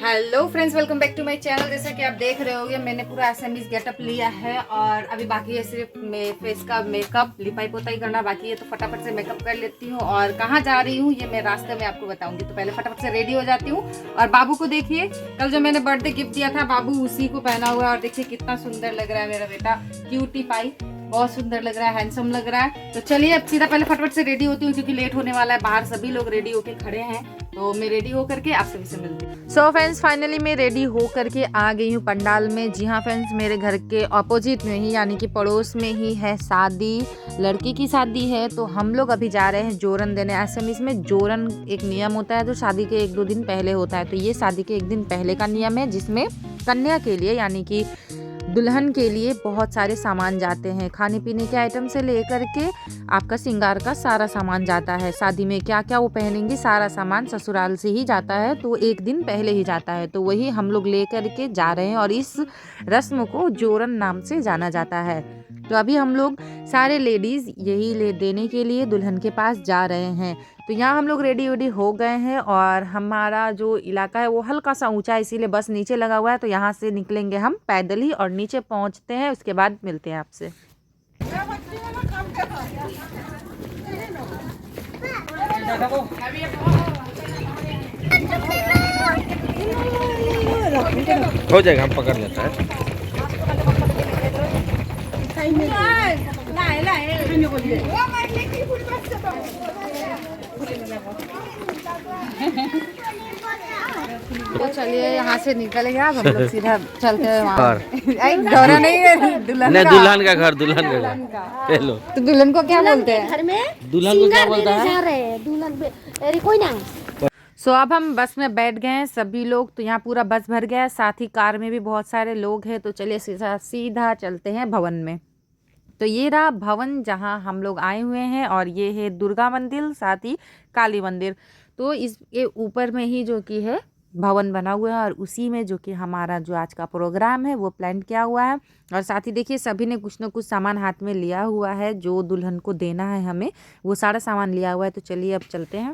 Hello friends, welcome back to my channel. जैसा कि आप देख रहे होगे मैंने पूरा एसएमएस गेटअप लिया है और अभी बाकी है सिर्फ फेस का मेकअप, लिपाई पोताई करना बाकी है, तो फटाफट से मेकअप कर लेती हूँ। और कहाँ जा रही हूँ ये मैं रास्ते में आपको बताऊंगी। तो पहले फटाफट से रेडी हो जाती हूँ। और बाबू को देखिए, कल जो मैंने बर्थडे गिफ्ट दिया था बाबू उसी को पहना हुआ है और देखिए कितना सुंदर लग रहा है मेरा बेटा। क्यूटी पाई, बहुत सुंदर लग रहा है, हैंडसम लग रहा है। तो चलिए अब सीधा पहले फटाफट से रेडी होती हूँ क्योंकि लेट होने वाला है। बाहर सभी लोग रेडी होके खड़े हैं, तो मैं रेडी हो करके आप सभी से मिलती हूँ। सो फ्रेंड्स, फाइनली मैं रेडी हो करके आ गई हूँ पंडाल में। जी हाँ फ्रेंड्स, मेरे घर के ऑपोजिट में ही यानी कि पड़ोस में ही है शादी, लड़की की शादी है। तो हम लोग अभी जा रहे हैं जोरन देने। एसएमएस में जोरन एक नियम होता है जो शादी के 1-2 दिन पहले होता है। तो ये शादी के 1 दिन पहले का नियम है जिसमें कन्या के लिए यानी कि दुल्हन के लिए बहुत सारे सामान जाते हैं। खाने पीने के आइटम से लेकर के आपका श्रृंगार का सारा सामान जाता है। शादी में क्या क्या वो पहनेंगी सारा सामान ससुराल से ही जाता है, तो 1 दिन पहले ही जाता है। तो वही हम लोग ले करके जा रहे हैं और इस रस्म को जोरन नाम से जाना जाता है। तो अभी हम लोग सारे लेडीज़ यही ले देने के लिए दुल्हन के पास जा रहे हैं। तो यहाँ हम लोग रेडी वेडी हो गए हैं और हमारा जो इलाका है वो हल्का सा ऊंचा है, इसीलिए बस नीचे लगा हुआ है। तो यहाँ से निकलेंगे हम पैदल ही और नीचे पहुँचते हैं, उसके बाद मिलते हैं आपसे। हो जाएगा, हम पकड़ लेते हैं। तो चलिए यहाँ से निकल गया, अब हम लोग सीधा चलते हैं वहाँ। दौरा नहीं है, दुल्हन का घर, दुल्हन का घर। हेलो, तो दुल्हन को क्या बोलते हैं? घर में दुल्हन को क्या बोलता है? दुल्हन अरे कोई ना। सो अब हम बस में बैठ गए हैं सभी लोग। तो यहाँ पूरा बस भर गया है, साथ ही कार में भी बहुत सारे लोग हैं। तो चलिए सीधा चलते हैं भवन में। तो ये रहा भवन जहाँ हम लोग आए हुए हैं और ये है दुर्गा मंदिर, साथ ही काली मंदिर। तो इसके ऊपर में ही जो कि है भवन बना हुआ है और उसी में जो कि हमारा जो आज का प्रोग्राम है वो प्लान किया हुआ है। और साथ ही देखिए सभी ने कुछ ना कुछ सामान हाथ में लिया हुआ है जो दुल्हन को देना है हमें, वो सारा सामान लिया हुआ है। तो चलिए अब चलते हैं।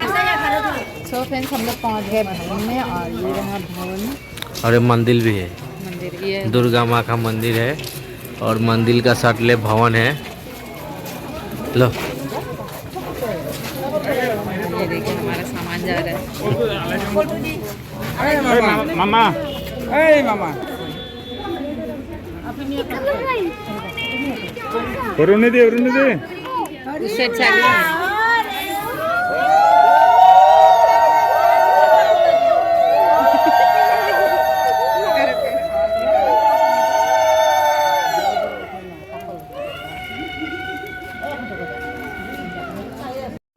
सो फ्रेंड्स, हम लोग पहुँच गए भवन में और ये रहा भवन। और मंदिर भी है, मंदिर भी है, दुर्गा माँ का मंदिर है और मंदिर का सटले भवन है। लो, ये देखिए हमारा सामान जा रहा है। मामा, मामा, वरुण दे उस साइड से आगे।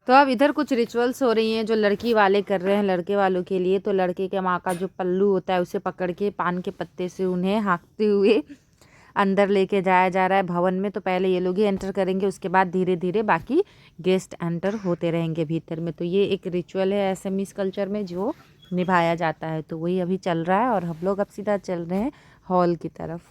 तो अब इधर कुछ रिचुअल्स हो रही हैं जो लड़की वाले कर रहे हैं लड़के वालों के लिए। तो लड़के के माँ का जो पल्लू होता है उसे पकड़ के पान के पत्ते से उन्हें हाँकते हुए अंदर लेके जाया जा रहा है भवन में। तो पहले ये लोग ही एंटर करेंगे, उसके बाद धीरे धीरे बाकी गेस्ट एंटर होते रहेंगे भीतर में। तो ये एक रिचुअल है एसएमएस कल्चर में जो निभाया जाता है। तो वही अभी चल रहा है और हम लोग अब सीधा चल रहे हैं हॉल की तरफ।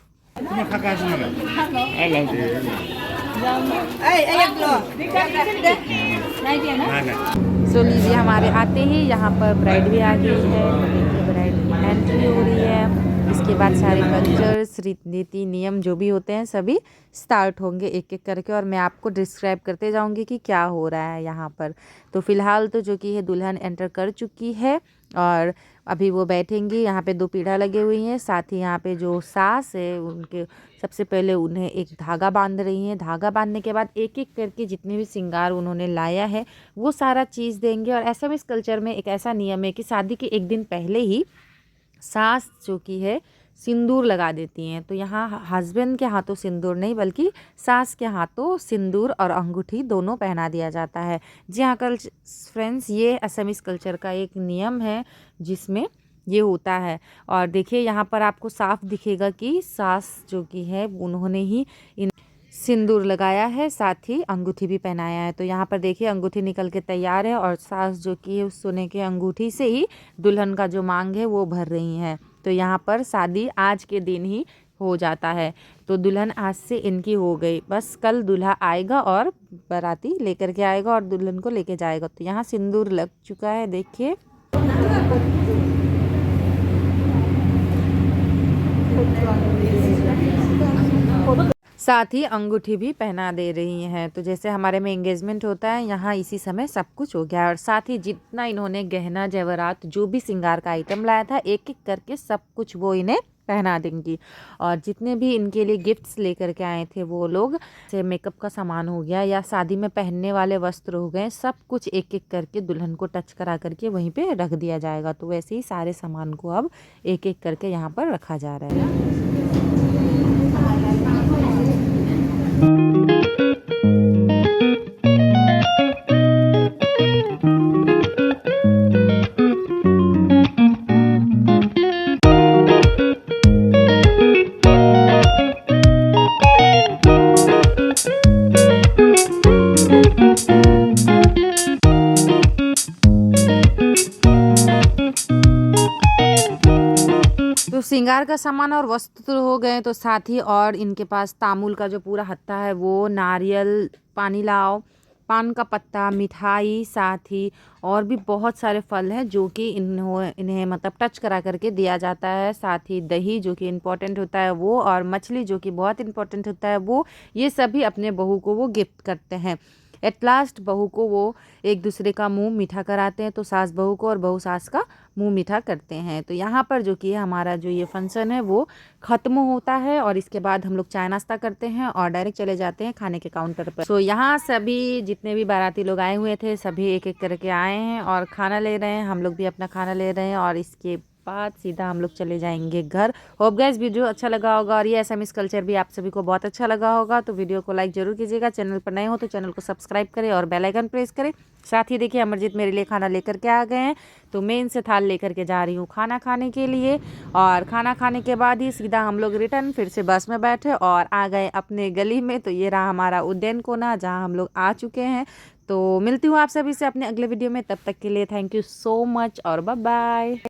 सो लीजिए, हमारे आते ही यहाँ पर ब्राइड भी आ गई है। देखिए ब्राइड की एंट्री हो रही है। इसके बाद सारे कल्चर्स, रीति नियम जो भी होते हैं सभी स्टार्ट होंगे एक एक करके और मैं आपको डिस्क्राइब करते जाऊंगी कि क्या हो रहा है यहाँ पर। तो फिलहाल तो जो कि है दुल्हन एंटर कर चुकी है और अभी वो बैठेंगी। यहाँ पे 2 पीढ़ा लगे हुई हैं, साथ ही यहाँ पे जो सास है उनके सबसे पहले उन्हें एक धागा बांध रही हैं। धागा बांधने के बाद एक एक करके जितने भी श्रृंगार उन्होंने लाया है वो सारा चीज़ देंगे। और एसएमएस कल्चर में एक ऐसा नियम है कि शादी के 1 दिन पहले ही सास जो कि है सिंदूर लगा देती हैं। तो यहाँ हस्बैंड के हाथों सिंदूर नहीं बल्कि सास के हाथों सिंदूर और अंगूठी दोनों पहना दिया जाता है। जी हाँ फ्रेंड्स, ये एसएमएस कल्चर का एक नियम है जिसमें ये होता है। और देखिए यहाँ पर आपको साफ दिखेगा कि सास जो कि है उन्होंने ही इन सिंदूर लगाया है, साथ ही अंगूठी भी पहनाया है। तो यहाँ पर देखिए अंगूठी निकल के तैयार है और सास जो कि है उस सोने के अंगूठी से ही दुल्हन का जो मांग है वो भर रही हैं। तो यहाँ पर शादी आज के दिन ही हो जाता है। तो दुल्हन आज से इनकी हो गई, बस कल दूल्हा आएगा और बाराती लेकर के आएगा और दुल्हन को लेके जाएगा। तो यहाँ सिंदूर लग चुका है, देखिए। साथ ही अंगूठी भी पहना दे रही हैं। तो जैसे हमारे में एंगेजमेंट होता है, यहाँ इसी समय सब कुछ हो गया है। और साथ ही जितना इन्होंने गहना जेवरात जो भी श्रृंगार का आइटम लाया था, एक एक करके सब कुछ वो इन्हें पहना देंगी। और जितने भी इनके लिए गिफ्ट्स लेकर के आए थे वो लोग, जैसे मेकअप का सामान हो गया या शादी में पहनने वाले वस्त्र हो गए, सब कुछ एक एक करके दुल्हन को टच करा करके वहीं पे रख दिया जाएगा। तो वैसे ही सारे सामान को अब एक एक करके यहाँ पर रखा जा रहा है। तो श्रृंगार का सामान और वस्त्र हो गए, तो साथ ही और इनके पास तामुल का जो पूरा हत्था है वो, नारियल, पानी लाओ, पान का पत्ता, मिठाई, साथ ही और भी बहुत सारे फल हैं जो कि इन्हें मतलब टच करा करके दिया जाता है। साथ ही दही जो कि इम्पोर्टेंट होता है वो, और मछली जो कि बहुत इम्पोर्टेंट होता है वो, ये सभी अपने बहू को वो गिफ्ट करते हैं। एट लास्ट बहू को वो एक दूसरे का मुंह मीठा कराते हैं, तो सास बहू को और बहू सास का मुंह मीठा करते हैं। तो यहाँ पर जो कि हमारा जो ये फंक्शन है वो ख़त्म होता है, और इसके बाद हम लोग चाय नाश्ता करते हैं और डायरेक्ट चले जाते हैं खाने के काउंटर पर। तो यहाँ सभी जितने भी बाराती लोग आए हुए थे सभी एक एक करके आए हैं और खाना ले रहे हैं। हम लोग भी अपना खाना ले रहे हैं और इसके बाद सीधा हम लोग चले जाएंगे घर। होप गाइस वीडियो अच्छा लगा होगा और ये एसएमएस कल्चर भी आप सभी को बहुत अच्छा लगा होगा। तो वीडियो को लाइक जरूर कीजिएगा, चैनल पर नए हो तो चैनल को सब्सक्राइब करें और बेल आइकन प्रेस करें। साथ ही देखिए अमरजीत मेरे लिए खाना लेकर के आ गए हैं, तो मैं इनसे थाल लेकर के जा रही हूँ खाना खाने के लिए। और खाना खाने के बाद ही सीधा हम लोग रिटर्न फिर से बस में बैठे और आ गए अपने गली में। तो ये रहा हमारा उद्यान कोना जहाँ हम लोग आ चुके हैं। तो मिलती हूँ आप सभी से अपने अगले वीडियो में, तब तक के लिए थैंक यू सो मच और बाय बाय।